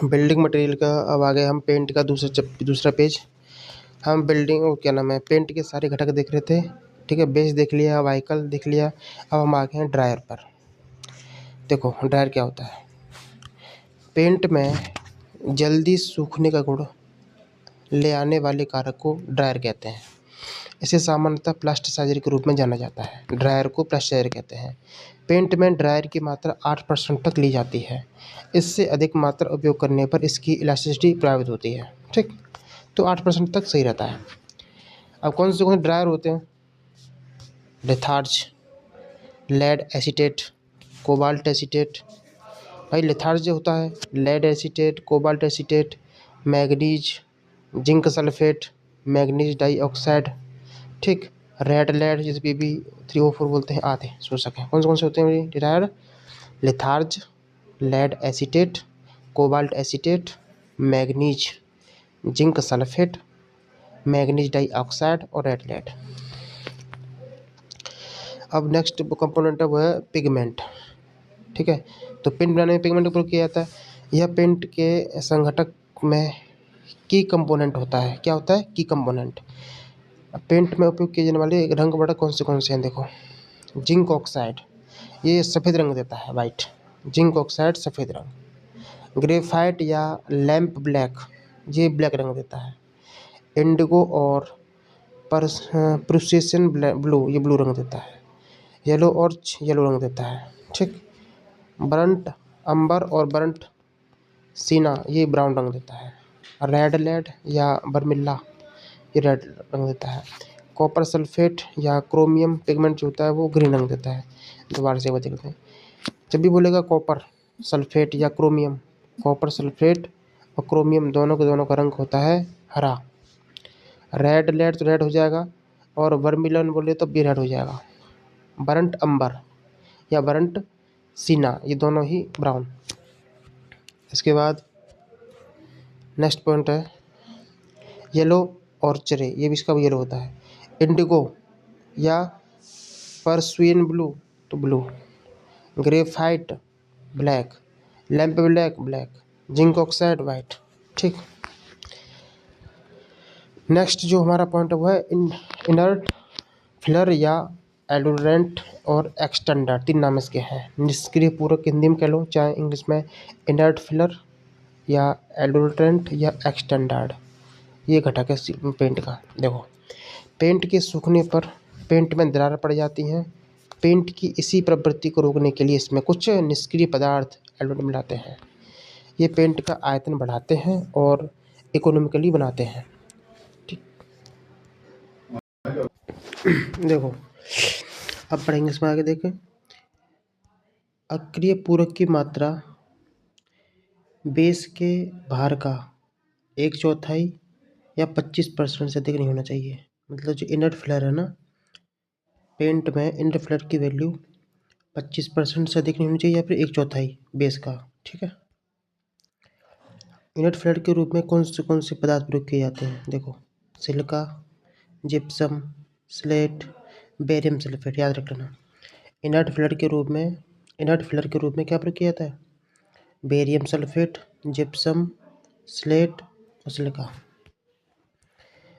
Building material का अब आ गए हम पेंट का दूसरा पेज। हम बिल्डिंग वो क्या नाम है पेंट के सारे घटक देख रहे थे। ठीक है, बेस देख लिया, व्हीकल देख लिया। अब हम आ गए हैं ड्रायर पर। देखो ड्रायर क्या होता है। पेंट में जल्दी सूखने का गुण ले आने वाले कारक को ड्रायर कहते हैं। इसे सामान्यतः प्लास्टिसाइजर के रूप में जाना जाता है। ड्रायर को प्लास्टिसाइजर कहते हैं। पेंट में ड्रायर की मात्रा 8% तक ली जाती है। इससे अधिक मात्रा उपयोग करने पर इसकी इलास्टिसिटी प्रभावित होती है। ठीक, तो 8% तक सही रहता है। अब कौन से ड्रायर होते हैं? Litharge, lead acetate, cobalt acetate. भाई लिथार्ज जो होता है, lead acetate, cobalt acetate, manganese, zinc sulphate, manganese dioxide. ठीक, रेड लेड जिसे Pb3O4 बोलते हैं आदि शोषक हैं। कौन से होते हैं dryer? Litharge, lead acetate, cobalt acetate, manganese, zinc sulphate, manganese dioxide और रेड लेड। अब नेक्स्ट कंपोनेंट है वो है पिगमेंट। ठीक है, तो पेंट बनाने में पिगमेंट का प्रयोग किया जाता है। यह पेंट के संघटक में की कंपोनेंट होता है। क्या होता है? की कंपोनेंट। पेंट में उपयोग किए जाने वाले रंग बड़ा कौन से हैं? देखो, जिंक ऑक्साइड, ये सफ़ेद रंग देता है, वाइट। जिंक ऑक्साइड सफ़ेद रंग। ग्रेफाइट या लैंप ब्लैक, ये ब्लैक रंग देता है। इंडिगो और प्रूसियन ब्लू, ये ब्लू रंग देता है। येलो ऑर्च, येलो रंग देता है। ठीक, बरंट अंबर और बरंट सीना, ये ब्राउन रंग देता है। रेड लेड या बर्मिल्ला, ये रेड रंग देता है। कॉपर सल्फेट या क्रोमियम पिगमेंट जो होता है वो ग्रीन रंग देता है। दोबारा से देख लेते हैं। जब भी बोलेगा कॉपर सल्फेट या क्रोमियम, कॉपर सल्फेट और क्रोमियम दोनों का रंग होता है हरा। रेड लेड तो रेड हो जाएगा, और वर्मिलन बोले तो भी रेड हो जाएगा। बरंट अंबर या बरंट सीना, ये दोनों ही ब्राउन। इसके बाद नेक्स्ट पॉइंट है येलो ऑर्चरे, ये भी इसका येलो होता है। इंडिगो या पर्सुइन ब्लू, तो blue. Graphite black, lamp black black, zinc oxide white. ठीक, नेक्स्ट जो हमारा पॉइंट है वो है इनर्ट फिलर या एडोरेंट और एक्सटेंडर। 3 नाम इसके हैं। निष्क्रिय पूरक हिंदी में कह लो, चाहे इंग्लिश में। इनर्ट फिलर या एडोरेंट या एक्सटेंडर्ड, ये घटक है पेंट का। देखो, पेंट के सूखने पर पेंट में दरार पड़ जाती हैं। पेंट की इसी प्रवृत्ति को रोकने के लिए इसमें कुछ निष्क्रिय पदार्थ एडोरेंट मिलाते हैं। ये पेंट का आयतन बढ़ाते हैं और इकोनॉमिकली बनाते हैं। ठीक, देखो अब पढ़ेंगे इसमें आगे। देखें, अक्रिय पूरक की मात्रा बेस के भार का 1/4 या 25% से अधिक नहीं होना चाहिए। मतलब जो इनर्ट फिलर है ना, पेंट में इनर्ट फिलर की वैल्यू 25% से अधिक नहीं होनी चाहिए, या फिर 1/4 बेस का। ठीक है, इनर्ट फिलर के रूप में कौन से पदार्थ प्रयोग किए जाते हैं? देखो, silica, gypsum, slate, barium sulphate, याद रख लेना। इनर्ट फिलर के रूप में क्या प्रयोग किया जाता है? बेरियम सल्फेट, जिप्सम, स्लेट और सिलिका।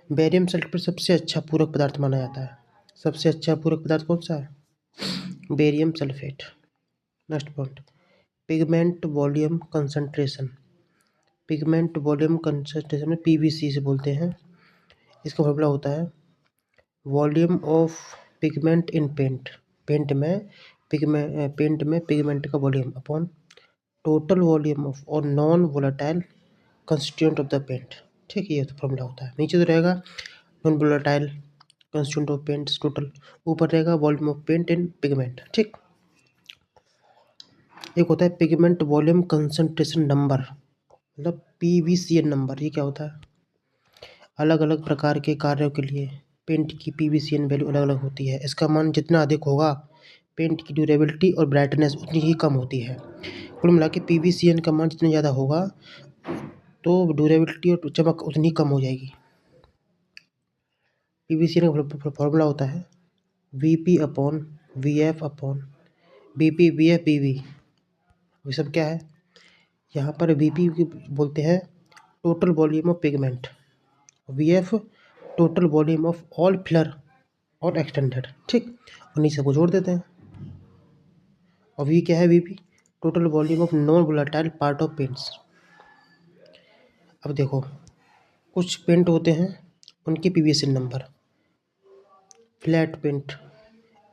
बेरियम सल्फेट सबसे अच्छा पूरक पदार्थ माना जाता है। सबसे अच्छा पूरक पदार्थ कौन सा है? Barium sulphate. Next point, pigment volume concentration. Pigment volume concentration में PVC से बोलते हैं। इसका फॉर्मूला होता है volume of pigment in paint. Paint में पिगमेंट का volume upon total volume of और non volatile constituent of the paint. ठीक, ये तो फॉर्मूला होता है। नीचे तो रहेगा non volatile constituent of paint total, ऊपर रहेगा volume of paint in pigment. ठीक, एक होता है पिगमेंट वॉल्यूम कंसंट्रेशन नंबर, मतलब PVCN नंबर। ये क्या होता है? अलग अलग प्रकार के कार्यों के लिए पेंट की PVCN वैल्यू अलग अलग होती है। इसका मान जितना अधिक होगा, पेंट की ड्यूरेबिलिटी और ब्राइटनेस उतनी ही कम होती है। कुल मिला के PVCN का मान जितना ज़्यादा होगा तो ड्यूरेबिलिटी और चमक उतनी कम हो जाएगी। PVCN का फॉर्मूला होता है VP/VF/BP VF BV। ये सब क्या है? यहाँ पर वीपी बोलते हैं total volume of pigment, VF total volume of all filler और एक्सटेंडेड, ठीक, और नीचे को जोड़ देते हैं। और वी क्या है, VP total volume of non volatile part of paints. अब देखो कुछ पेंट होते हैं उनके पीवीएसी नंबर, फ्लैट पेंट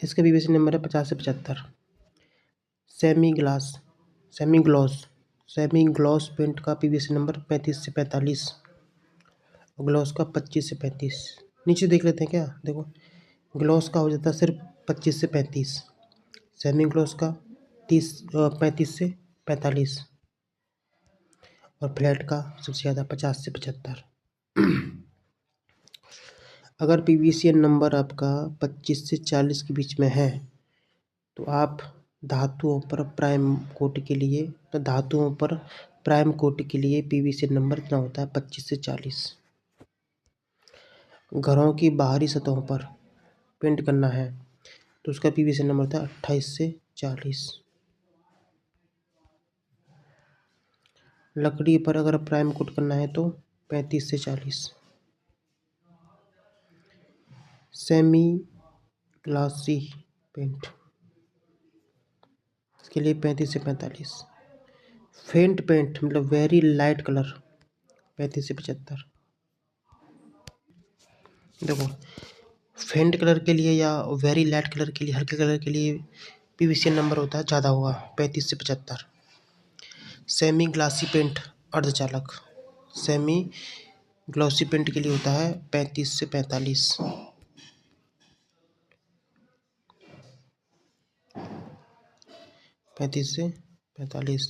इसका पीवीएसी नंबर है 50 से 75। सेमी ग्लॉस पेंट का पीवीएसी नंबर 35 से 45 और ग्लॉस का 25 से 35। नीचे देख लेते हैं क्या, देखो ग्लॉस का हो जाता है सिर्फ 25 से 35, सेमी ग्लॉस का 35 से 45 और फ्लैट का सबसे ज़्यादा 50 से 75। अगर पीवीसी नंबर आपका 25 से 40 के बीच में है तो आप धातुओं पर प्राइम कोट के लिए पीवीसी नंबर कितना होता है, 25 से 40। घरों की बाहरी सतहों पर पेंट करना है तो उसका पीवीसी नंबर था 28 से 40। लकड़ी पर अगर प्राइम कोट करना है तो 35 से 40। सेमी ग्लासी पेंट इसके लिए 35 से 45। फेंट पेंट मतलब वेरी लाइट कलर 35 से 75। देखो फेंट कलर के लिए या वेरी लाइट कलर के लिए, हल्के कलर के लिए पीवीसी नंबर होता है ज़्यादा होगा 35 से 75। सेमी ग्लासी पेंट अर्धचालक, सेमी ग्लॉसी पेंट के लिए होता है 35 से 45। से 45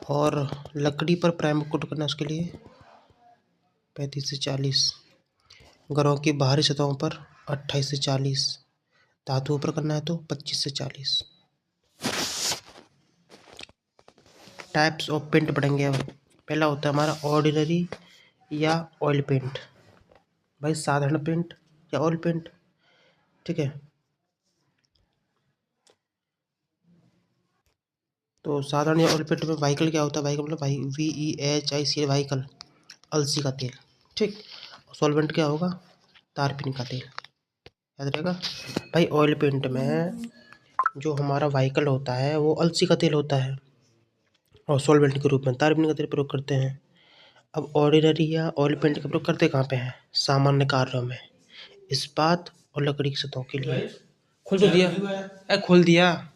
और लकड़ी पर प्राइम कोट करना उसके लिए 35 से 40। घरों की बाहरी सतहों पर 28 से 40। धातुओं पर करना है तो 25 से 40। टाइप्स ऑफ पेंट पढ़ेंगे अब। पहला होता है हमारा ऑर्डिनरी या ऑयल पेंट, भाई साधारण पेंट या ऑयल पेंट, ठीक है। तो साधारण या ऑयल पेंट में व्हीकल क्या होता है, व्हीकल मतलब VEHICL व्हीकल, अलसी का तेल, ठीक। सॉल्वेंट क्या होगा, तारपीन का तेल, याद रहेगा। भाई ऑयल पेंट में जो हमारा व्हीकल होता है वो अलसी का तेल होता है और सॉल्वेंट के रूप में तारपीन का तेल प्रयोग करते हैं। अब ऑर्डिनरी या ऑयल पेंट का प्रयोग करते कहाँ पे हैं, सामान्य कार्यों में, इस्पात और लकड़ी की सतहों के लिए। खोल तो दिया, खोल दिया।